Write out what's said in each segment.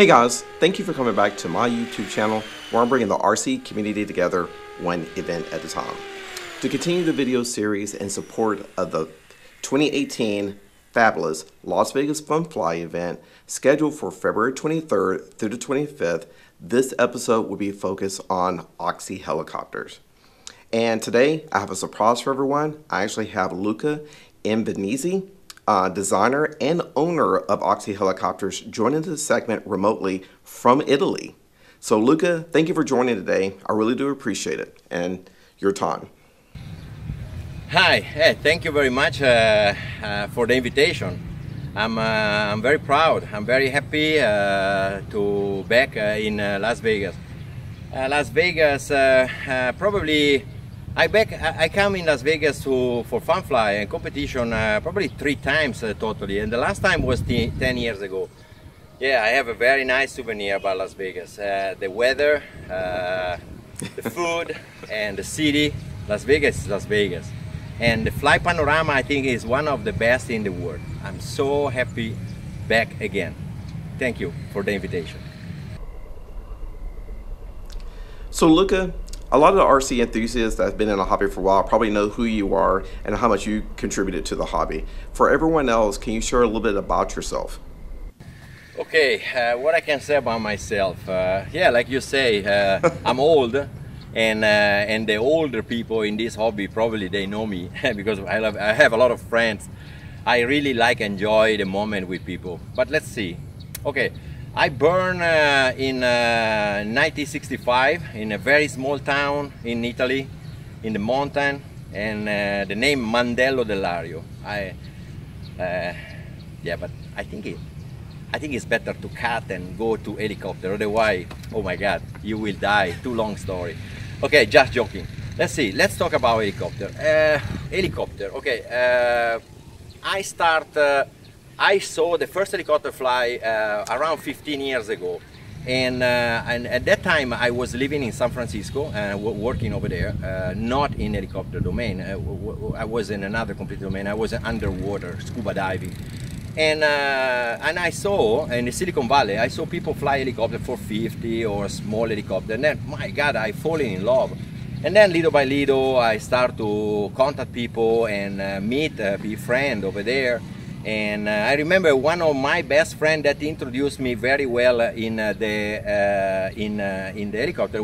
Hey guys, thank you for coming back to my YouTube channel where I'm bringing the RC community together one event at a time. To continue the video series in support of the 2018 fabulous Las Vegas Funfly event scheduled for February 23rd through the 25th, this episode will be focused on Oxy helicopters. And today I have a surprise for everyone. I actually have Luca Invernizzi, designer and owner of Oxy Helicopters, joining the segment remotely from Italy. So Luca, thank you for joining today. I really do appreciate it and your time. Hi, thank you very much for the invitation. I'm very proud. I'm very happy to back in Las Vegas. Las Vegas, probably I come in Las Vegas for Funfly and competition probably 3 times totally, and the last time was 10 years ago. Yeah, I have a very nice souvenir about Las Vegas. The weather, the food, and the city. Las Vegas is Las Vegas. And the fly panorama, I think, is one of the best in the world. I'm so happy back again. Thank you for the invitation. So Luca, a lot of the RC enthusiasts that have been in the hobby for a while probably know who you are and how much you contributed to the hobby. For everyone else, can you share a little bit about yourself? Okay, what I can say about myself? Yeah, like you say, I'm old, and the older people in this hobby probably they know me because I have a lot of friends. I really enjoy the moment with people. But let's see. Okay. I born in 1965 in a very small town in Italy, in the mountain, and the name Mandello dell'Ario. Yeah, but I think it's better to cut and go to helicopter. Otherwise, oh my God, you will die. Too long story. Okay, just joking. Let's see. Let's talk about helicopter. Helicopter. Okay. I saw the first helicopter fly around 15 years ago, and at that time I was living in San Francisco and working over there, not in helicopter domain. I was in another complete domain. I was underwater scuba diving, and I saw in the Silicon Valley, I saw people fly helicopter for 50 or small helicopter, and then my God, I fallen in love. And then little by little I start to contact people and meet, be friend over there. And I remember one of my best friends that introduced me very well in the helicopter.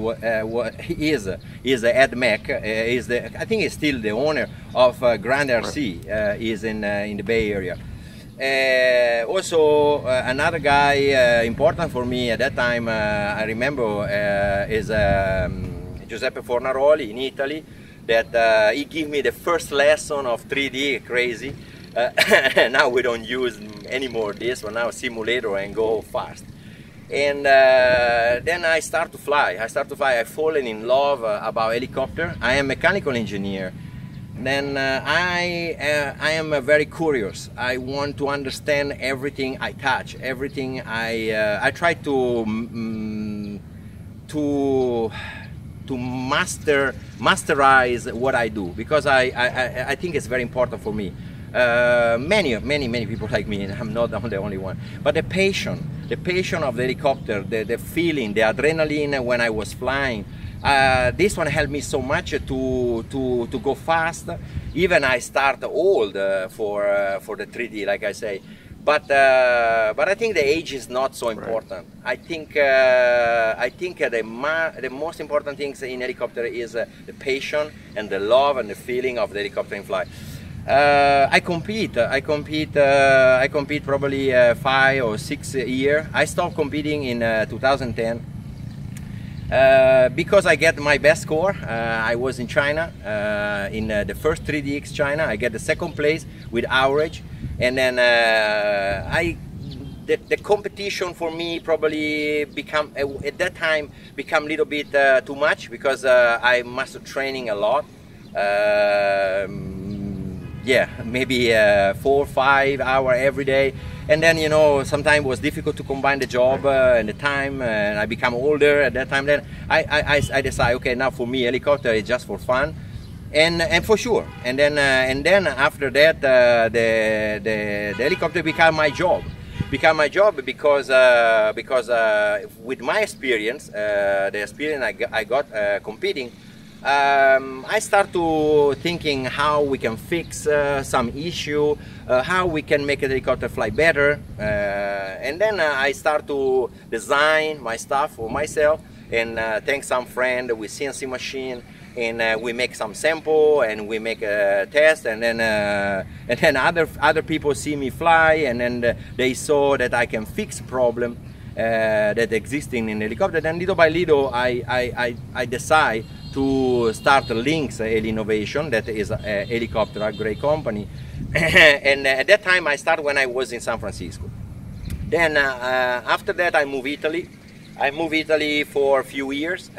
Is Ed Mack. I think he's still the owner of Grand RC. Is in the Bay Area. Also, another guy important for me at that time, I remember, is Giuseppe Fornaroli in Italy. That he gave me the first lesson of 3D. Crazy. Now we don't use anymore this one, now simulator and go fast. And then I start to fly. I've fallen in love about helicopter. I am a mechanical engineer. Then I am very curious. I want to understand everything I touch, everything I try to masterize what I do, because I think it's very important for me. Many people like me, and I'm not the only one. But the passion of the helicopter, the feeling, the adrenaline when I was flying, this one helped me so much to go fast. Even I start old for the 3D, like I say. But I think the age is not so important. Right. I think the most important things in helicopter is the passion and the love and the feeling of the helicopter in flight. I compete probably 5 or 6 years. I stopped competing in 2010 because I get my best score. I was in China in the first 3DX China. I get the 2nd place with average, and then the competition for me probably become at that time become a little bit too much, because I must training a lot. Yeah, maybe 4 or 5 hours every day, and then sometimes it was difficult to combine the job and the time, and I become older at that time. Then I decide, okay, now for me helicopter is just for fun, and for sure. And then after that the helicopter became my job. become my job because with my experience, the experience I got competing, I start to thinking how we can fix some issue, how we can make a helicopter fly better, and then I start to design my stuff for myself, and thank some friend with CNC machine, and we make some sample, and we make a test, and then other people see me fly, and then they saw that I can fix problem that existing in helicopter. Then little by little I decide to start Lynx Heli Innovation, that is a helicopter, a great company. And at that time I started when I was in San Francisco. Then after that I moved Italy. I moved Italy for a few years.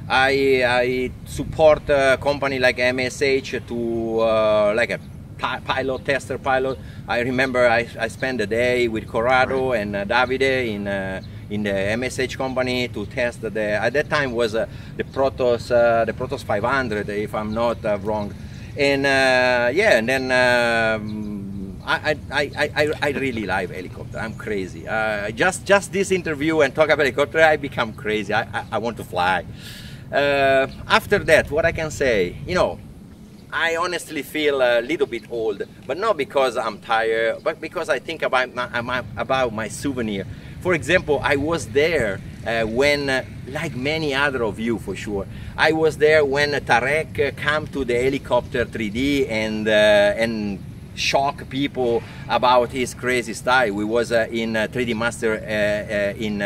I support a company like MSH to like a tester pilot. I remember I spent a day with Corrado and Davide in the MSH company to test at that time was the Protos 500, if I'm not wrong. And yeah, and then I really like helicopter. I'm crazy. Just this interview and talk about helicopter, I become crazy. I want to fly. After that, what I can say, you know, I honestly feel a little bit old, but not because I'm tired, but because I think about my souvenir. For example, I was there when, like many other of you for sure, I was there when Tarek came to the helicopter 3D and shock people about his crazy style. We was in 3D Master in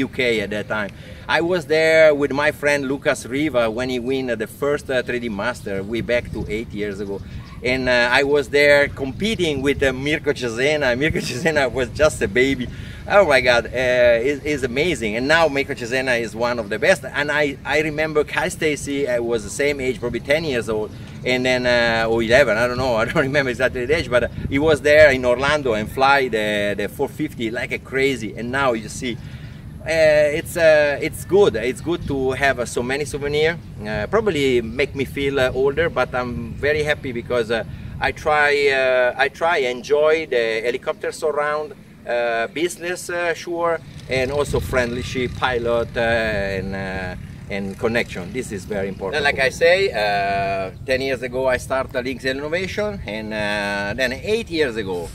UK at that time. I was there with my friend Lucas Riva when he won the first 3D Master, way back to 8 years ago. And I was there competing with Mirko Cesena. Mirko Cesena was just a baby. Oh my God, it's amazing. And now Mirko Cesena is one of the best. And I remember Kyle Stacy was the same age, probably 10 years old. And then, or 11, I don't know, I don't remember exactly the age, but he was there in Orlando and fly the 450 like a crazy. And now you see, it's good. It's good to have so many souvenirs. Probably make me feel older, but I'm very happy because I try enjoy the helicopters around, business, sure, and also friendship, pilot, and connection. This is very important. Like I say, 10 years ago I started Lynx Heli Innovation, and then 8 years ago,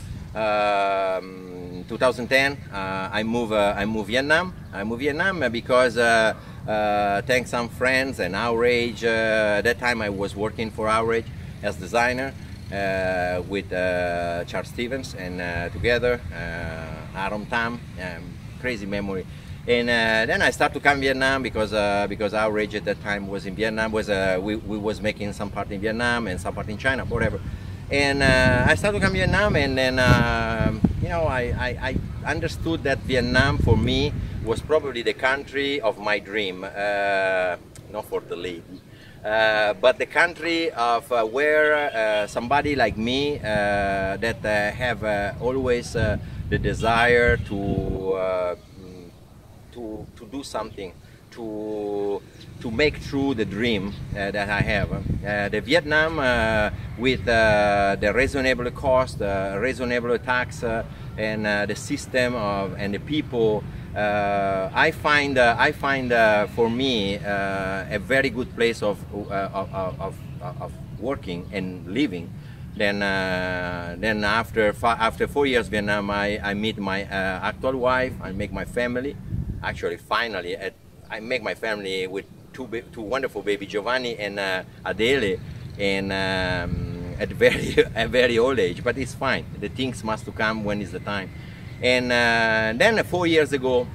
2010, I moved Vietnam. I moved Vietnam because thanks some friends and Outrage. At that time I was working for Outrage as designer with Charles Stevens, and together Aram Tam, crazy memory. And then I started to come Vietnam because Outrage at that time was in Vietnam. We was making some part in Vietnam and some part in China, whatever. And I started to come Vietnam, and then you know, I understood that Vietnam for me was probably the country of my dream, not for the lady, but the country of where somebody like me that have always the desire to do something, to make true the dream that I have. The Vietnam with the reasonable cost, reasonable tax, and the system and the people. I find for me a very good place of working and living. Then after 4 years Vietnam, I meet my actual wife. I make my family. Actually, finally, I make my family with two wonderful baby, Giovanni and Adele, and at a very old age. But it's fine. The things must come when is the time. And then 4 years ago,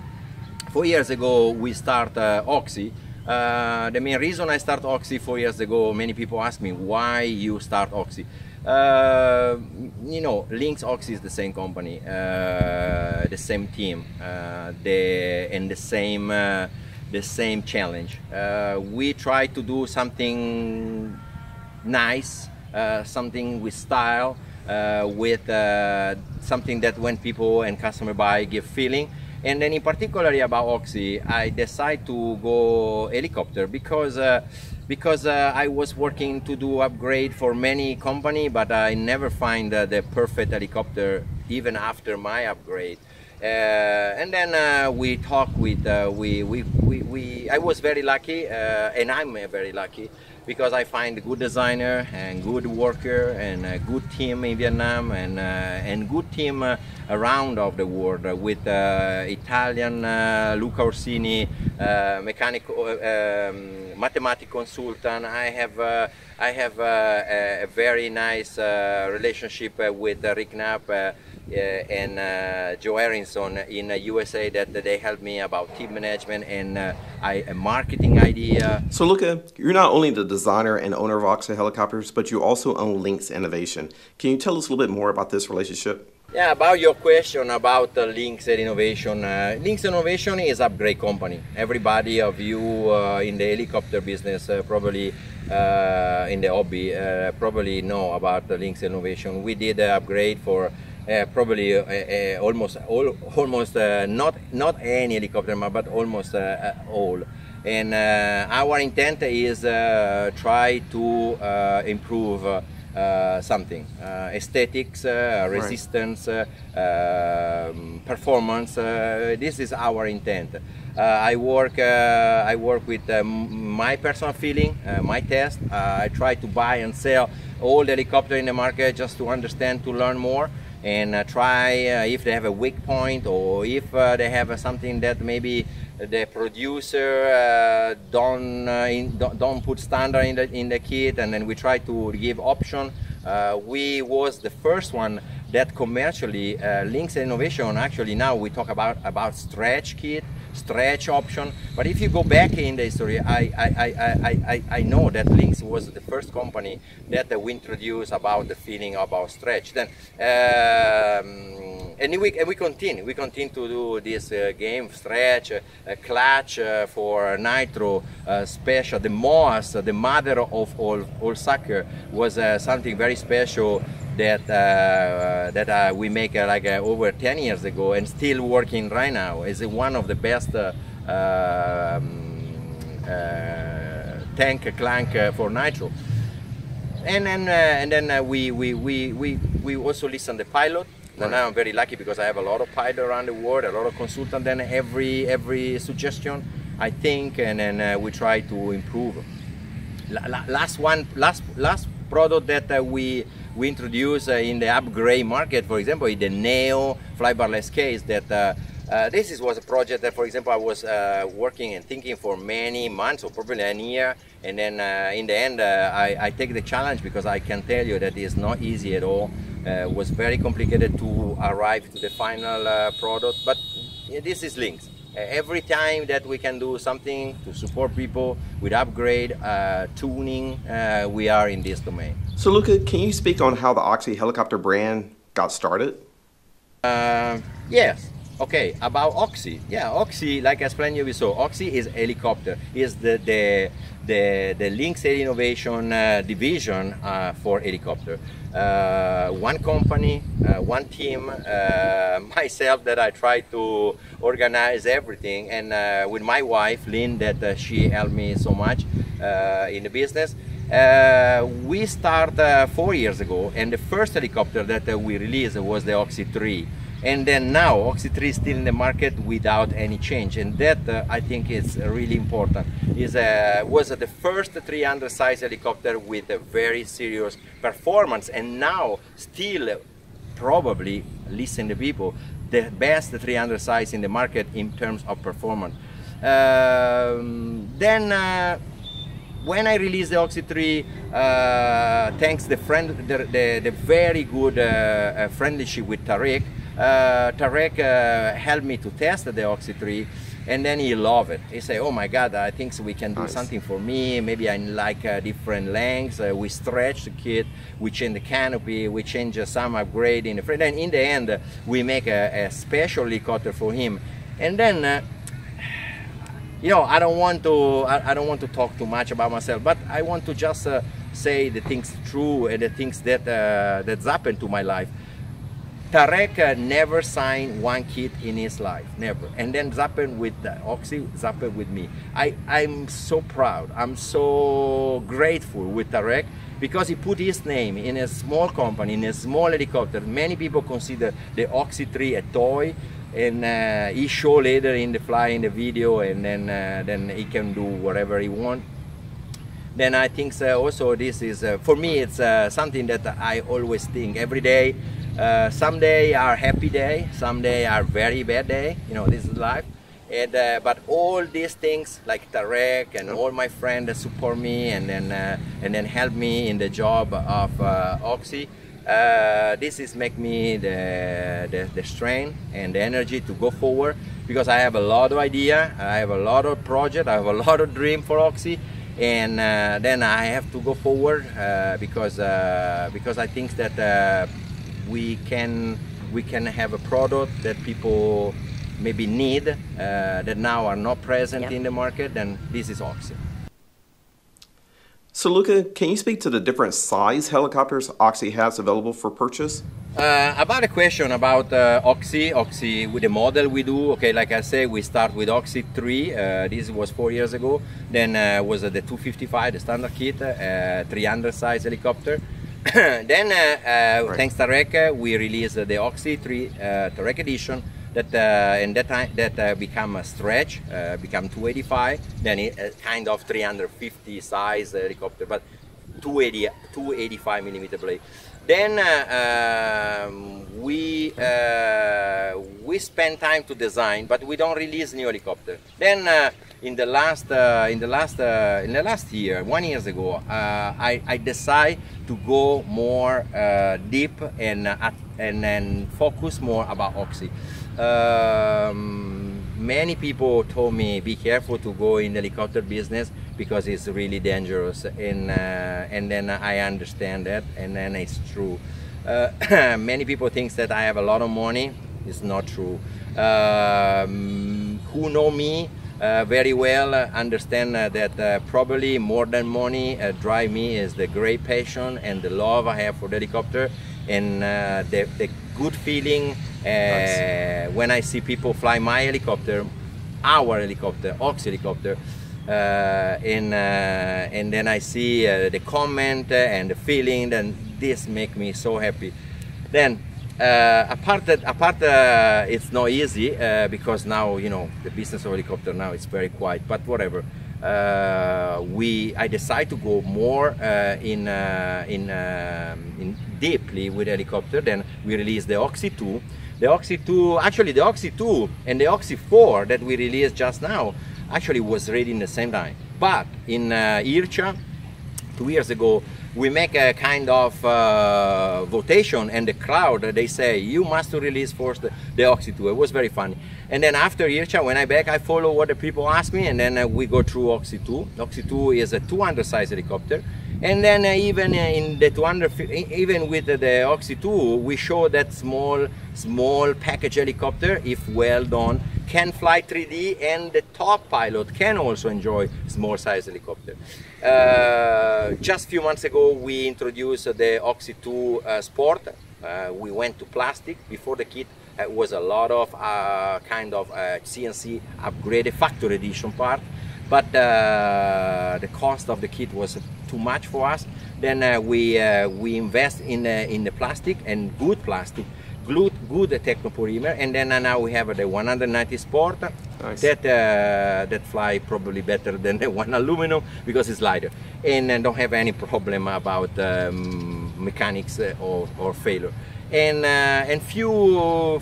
we start Oxy. The main reason I start Oxy 4 years ago, many people ask me why you start Oxy. You know, Lynx Oxy is the same company, the same team, and the same challenge. We try to do something nice, something with style, with something that when people and customer buy, give feeling. And then in particular about Oxy, I decide to go helicopter because because I was working to do upgrade for many company, but I never find the perfect helicopter even after my upgrade. And then we talked with, I was very lucky, and I'm very lucky, because I find a good designer and good worker and a good team in Vietnam and good team around of the world with Italian Luca Orsini, mechanical, mathematical consultant. I have a very nice relationship with Rick Knapp and Joe Harrison in USA, that they help me about team management and a marketing idea. So Luca, you're not only the designer and owner of Oxy Helicopters, but you also own Lynx Innovation. Can you tell us a little bit more about this relationship? Yeah, about your question about Lynx Innovation. Lynx Innovation is a great company. Everybody of you in the helicopter business, probably in the hobby, probably know about the Lynx Innovation. We did an upgrade for probably almost not any helicopter, but almost all. And our intent is try to improve something, aesthetics, resistance, performance. This is our intent. I work with my personal feeling, my test. I try to buy and sell all the helicopter in the market just to understand, to learn more, and try if they have a weak point, or if they have something that maybe the producer don't put standard in the kit, and then we try to give option. We was the first one that commercially Lynx Innovation. Actually, now we talk about stretch kit, stretch option. But if you go back in the history, I know that Lynx was the first company that we introduced about the feeling about stretch. Then and we continue to do this game, stretch, clutch for nitro, special. The MOAS, the mother of all sucker, was something very special that we make like over 10 years ago and still working right now. Is one of the best tank clank for nitro. And then we also listen to the pilot. And now I'm very lucky because I have a lot of pilots around the world, a lot of consultants. Then every suggestion I think, and then we try to improve. Last product that we introduced in the upgrade market, for example, is the Neo flybarless case. That this was a project that, for example, I was working and thinking for many months, or probably a year, and then in the end I take the challenge, because I can tell you that it's not easy at all. Was very complicated to arrive to the final product, but this is Lynx. Every time that we can do something to support people with upgrade, tuning, we are in this domain. So Luca, can you speak on how the Oxy helicopter brand got started? Yes. Okay, about Oxy. Yeah, Oxy, like I explained you before, Oxy is helicopter, is the Lynx Innovation division for helicopter. One company, one team, myself, that I try to organize everything, and with my wife, Lynn, that she helped me so much in the business. We started 4 years ago, and the first helicopter that we released was the Oxy 3. And then now Oxy 3 is still in the market without any change, and that I think is really important. Was the first 300 size helicopter with a very serious performance, and now still probably, listen to people, the best 300 size in the market in terms of performance. When I released the Oxy 3, thanks the very good friendship with Tarek. Tarek helped me to test the Oxy 3, and then he loved it. He said, "Oh my God, I think we can do something for me. Maybe I like different lengths." We stretch the kit, we change the canopy, we change some upgrade in the front. And in the end, we make a special helicopter for him. And then, you know, I don't want to talk too much about myself, but I want to just say the things true and the things that that's happened to my life. Tarek never signed one kit in his life, never. And then happened with Oxy, happened with me. I'm so proud, I'm so grateful with Tarek because he put his name in a small company, in a small helicopter. Many people consider the Oxy 3 a toy, and he showed later in the fly in the video, and then he can do whatever he wants. Then I think also this is, for me, it's something that I always think every day. Some days are happy day, some days are very bad day. You know, this is life. And but all these things like Tarek and all my friends that support me and then help me in the job of Oxy. This is make me the strength and the energy to go forward, because I have a lot of idea, I have a lot of project, I have a lot of dream for Oxy. And then I have to go forward because I think that we can have a product that people maybe need that now are not present in the market, and this is Oxy. So Luca, can you speak to the different size helicopters Oxy has available for purchase? About a question about Oxy with the model we do, okay, like I say, we start with Oxy 3, this was 4 years ago, then was the 255, the standard kit, 300 size helicopter. Then thanks to Tarek, we released the Oxy 3 Tarek edition, that in that time that become a stretch, become 285, then it kind of 350 size helicopter, but 285 millimeter blade. Then we spend time to design, but we don't release new helicopter. Then in the last year, 1 year ago, I decide to go more deep and focus more about Oxy. Many people told me be careful to go in the helicopter business because it's really dangerous, and then I understand that, and then it's true. Many people think that I have a lot of money. It's not true. Who know me very well understand that probably more than money drive me is the great passion and the love I have for the helicopter, and the good feeling when I see people fly my helicopter, our helicopter, Oxy helicopter, and then I see the comment and the feeling, and this make me so happy. Then apart it's not easy because now, you know, the business of helicopter now is very quiet, but whatever. I decide to go more in deeply with helicopter. Then we released the Oxy 2. The Oxy 2, actually the Oxy 2 and the Oxy 4 that we released just now actually was ready in the same time. But in IRCHA 2 years ago, we make a kind of votation, and the crowd, they say, you must release first the Oxy 2. It was very funny. And then after IRCHA, when I back, I follow what the people ask me, and then we go through Oxy 2. Oxy 2 is a 200 size helicopter. And then even in the 200, even with the Oxy 2, we show that small package helicopter, if well done, can fly 3D, and the top pilot can also enjoy small size helicopter. Just a few months ago, we introduced the Oxy 2 Sport. We went to plastic. Before the kit was a lot of kind of CNC upgraded factory edition part, but the cost of the kit was too much for us. Then we invest in the plastic, and good plastic, good technopolymer, and then now we have the 190 Sport. Nice. That fly probably better than the one aluminum because it's lighter, and don't have any problem about mechanics or failure. And few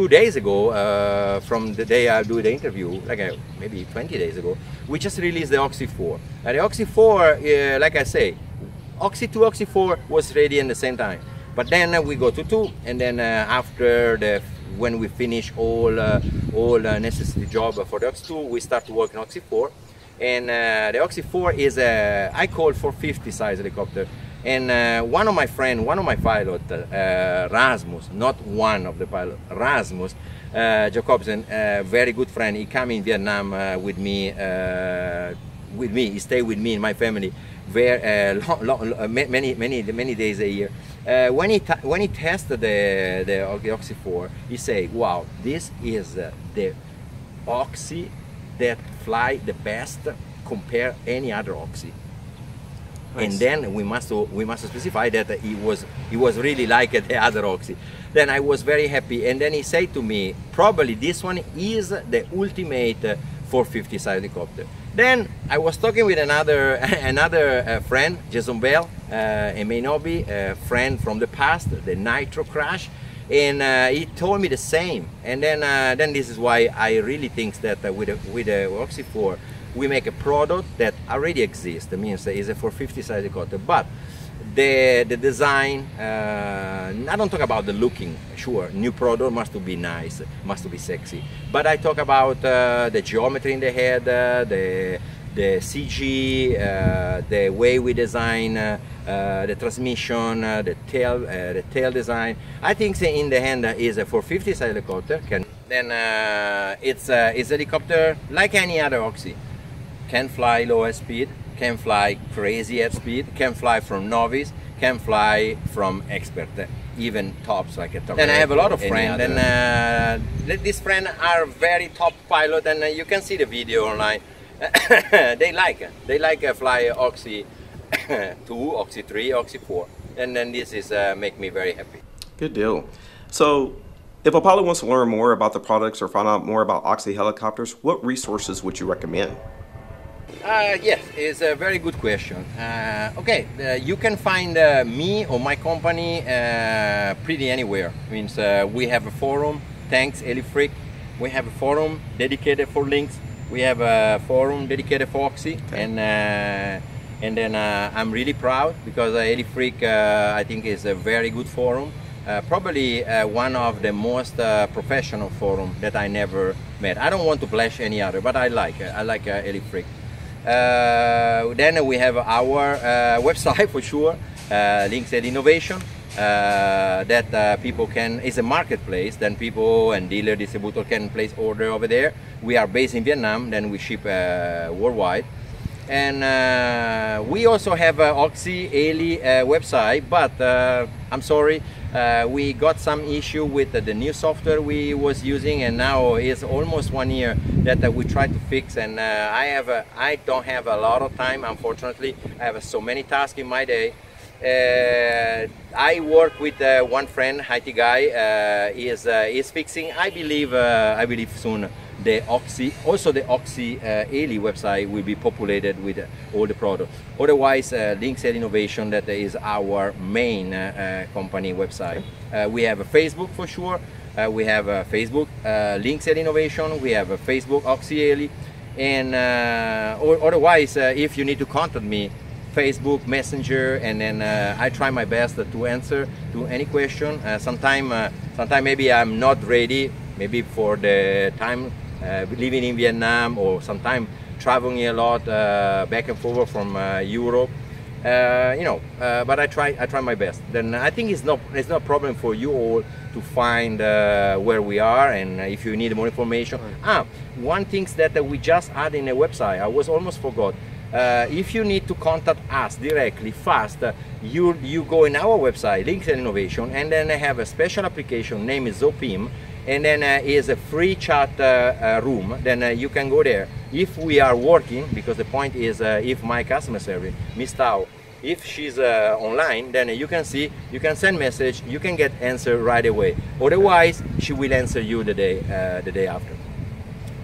days ago, from the day I do the interview, like maybe 20 days ago, we just released the Oxy 4. The Oxy 4, like I say, Oxy 2, Oxy 4 was ready at the same time. But then we go to 2, and then after when we finish all necessary job for the Oxy 2, we start to work on Oxy 4. And the Oxy 4 is I call 450 size helicopter. And one of my friends, one of my pilots, Rasmus, not one of the pilots, Rasmus Jacobsen, very good friend. He came in Vietnam with me. He stayed with me and my family many days a year. when he tested the Oxy 4, he said, "Wow, this is the Oxy that fly the best compare any other Oxy." Nice. And then we must specify that he was really like the other Oxy. Then I was very happy, and then he said to me, probably this one is the ultimate 450 helicopter. Then I was talking with another friend, Jason Bell, a Mainobi, a friend from the past, the Nitro crash, and he told me the same. And then this is why I really think that with the Oxy 4 we make a product that already exists. That means it's a 450 helicopter, but the design, I don't talk about the looking, sure, new product must be nice, must be sexy, but I talk about the geometry in the head, the CG, the way we design the transmission, the tail design. I think in the end is a 450 helicopter. Then it's a helicopter like any other Oxy. Can fly low speed, can fly crazy at speed, can fly from novice, can fly from expert, even tops like a top. And I have a lot of friends, and these friends are very top pilot, and you can see the video online. they like fly Oxy 2, Oxy 3, Oxy 4, and then this is make me very happy. Good deal. So if a pilot wants to learn more about the products or find out more about Oxy helicopters, what resources would you recommend? Yes, it's a very good question. Okay, you can find me or my company pretty anywhere. Means we have a forum, thanks Elifreak. We have a forum dedicated for links. We have a forum dedicated for Oxy, okay. And then I'm really proud because Elifreak I think is a very good forum. Probably one of the most professional forum that I never met. I don't want to flash any other, but I like Elifreak. Then we have our website for sure, Links and Innovation, that people can, is a marketplace, then people and dealer distributor can place order over there. We are based in Vietnam, then we ship worldwide. And we also have Oxy Eli website, but I'm sorry, we got some issue with the new software we was using, and now it's almost 1 year that we try to fix. And I don't have a lot of time, unfortunately. I have so many tasks in my day. I work with one friend, IT guy, is fixing. I believe soon the Oxy, also the Oxy Eli website will be populated with all the products. Otherwise, Links and Innovation, that is our main company website. We have a Facebook for sure. We have a Facebook Links and Innovation. We have a Facebook Oxy Eli, and otherwise, if you need to contact me, Facebook Messenger, and then I try my best to answer to any question. Sometime maybe I'm not ready, maybe for the time living in Vietnam, or sometime traveling a lot back and forth from Europe. But I try my best. Then I think it's not a problem for you all to find where we are, and if you need more information. One thing that we just add in a website, I was almost forgot. If you need to contact us directly fast, you go in our website, Links and Innovation, and then I have a special application named Zopim, and then is a free chat room. Then you can go there. If we are working, because the point is if my customer service, Miss Tao, if she's online, then you can see, you can send message, you can get answer right away. Otherwise, she will answer you the day after.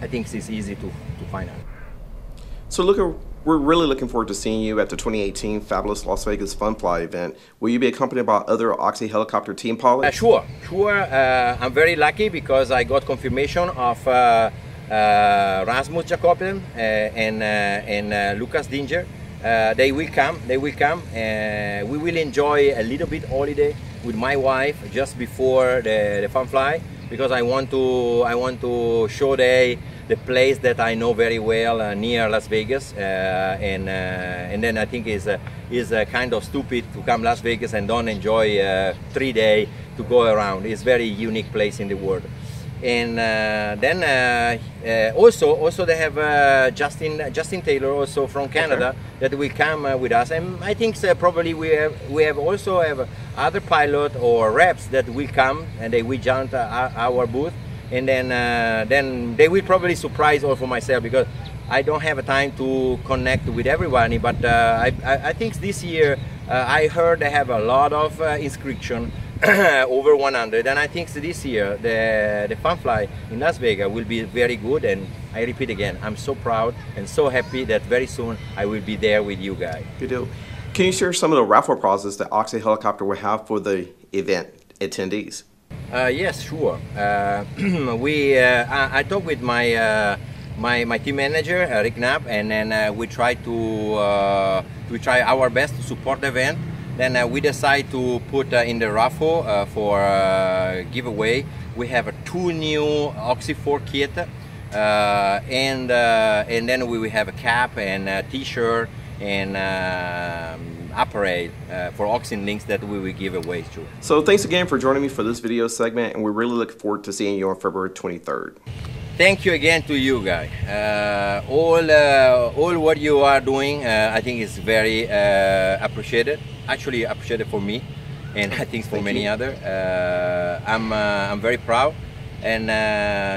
I think it's easy to find out. So Luca, we're really looking forward to seeing you at the 2018 Fabulous Las Vegas Funfly event. Will you be accompanied by other Oxy helicopter team pilots? Sure. I'm very lucky because I got confirmation of Rasmus Jacobsen and Lucas Dinger. They will come. We will enjoy a little bit holiday with my wife just before the Funfly, because I want to show the place that I know very well near Las Vegas, and then I think is kind of stupid to come Las Vegas and don't enjoy 3 days to go around. It's a very unique place in the world. And then also they have Justin Taylor also from Canada that will come with us, and I think probably we also have other pilot or reps that will come and they will jump our booth, and then they will probably surprise also myself, because I don't have a time to connect with everybody. But I think this year I heard they have a lot of inscription, over 100, and I think this year the Funfly in Las Vegas will be very good. And I repeat again, I'm so proud and so happy that very soon I will be there with you guys. Good deal. Can you share some of the raffle prizes that Oxycopter will have for the event attendees? Yes, sure. I talked with my my team manager, Rick Knapp, and then we try our best to support the event. Then we decide to put in the raffle for giveaway. We have 2 new Oxy 4 kit, and then we will have a cap and a t-shirt and apparel for Oxy links that we will give away too. So thanks again for joining me for this video segment, and we really look forward to seeing you on February 23rd. Thank you again to you guys. All what you are doing, I think is very appreciated. Actually appreciated for me, and I think for many other. I'm very proud, and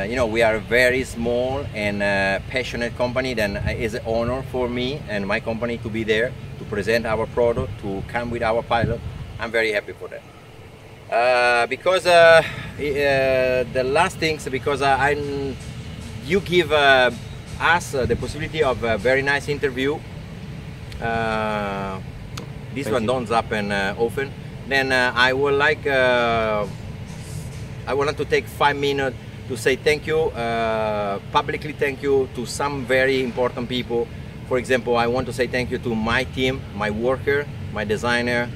you know, we are a very small and passionate company. Then it's an honor for me and my company to be there to present our product, to come with our pilot. I'm very happy for that. Because the last things, because you give us the possibility of a very nice interview. This one don't happen often. Then I would like, I wanted to take 5 minutes to say thank you, publicly thank you to some very important people. For example, I want to say thank you to my team, my worker, my designer,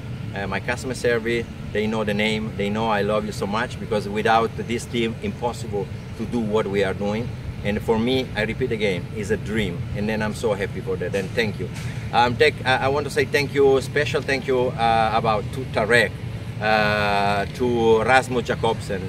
my customer service. They know the name, they know I love you so much, because without this team, impossible to do what we are doing. And for me, I repeat again, it's a dream, and then I'm so happy for that. And thank you. I want to say thank you, special thank you to Tarek, to Rasmus Jacobsen,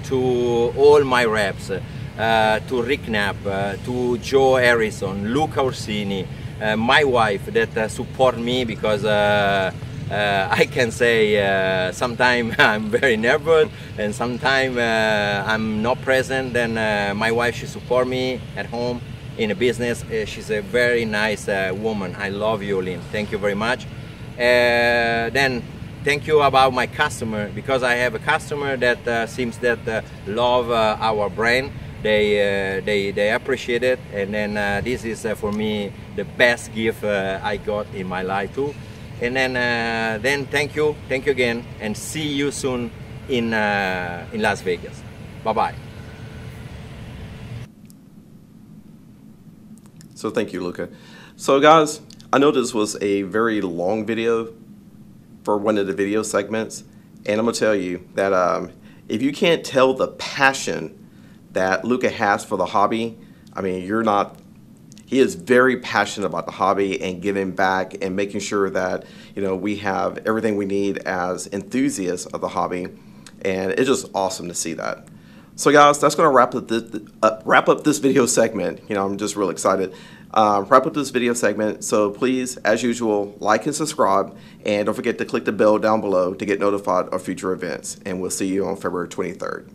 to all my reps, to Rick Knapp, to Joe Harrison, Luca Orsini, my wife that support me, because I can say sometimes I'm very nervous, and sometimes I'm not present. Then my wife, she support me at home in a business. She's a very nice woman. I love you, Lynn. Thank you very much. Then thank you about my customer, because I have a customer that seems that love our brand. They appreciate it, and then this is for me the best gift I got in my life too. And then thank you again, and see you soon in Las Vegas. Bye bye. So thank you, Luca. So guys, I know this was a very long video for one of the video segments, and I'm gonna tell you that if you can't tell the passion that Luca has for the hobby, I mean, he is very passionate about the hobby and giving back and making sure that, you know, we have everything we need as enthusiasts of the hobby, and it's just awesome to see that. So guys, that's going to wrap up this video segment. You know, I'm just really excited. Wrap up this video segment. So please, as usual, like and subscribe, and don't forget to click the bell down below to get notified of future events. And we'll see you on February 23rd.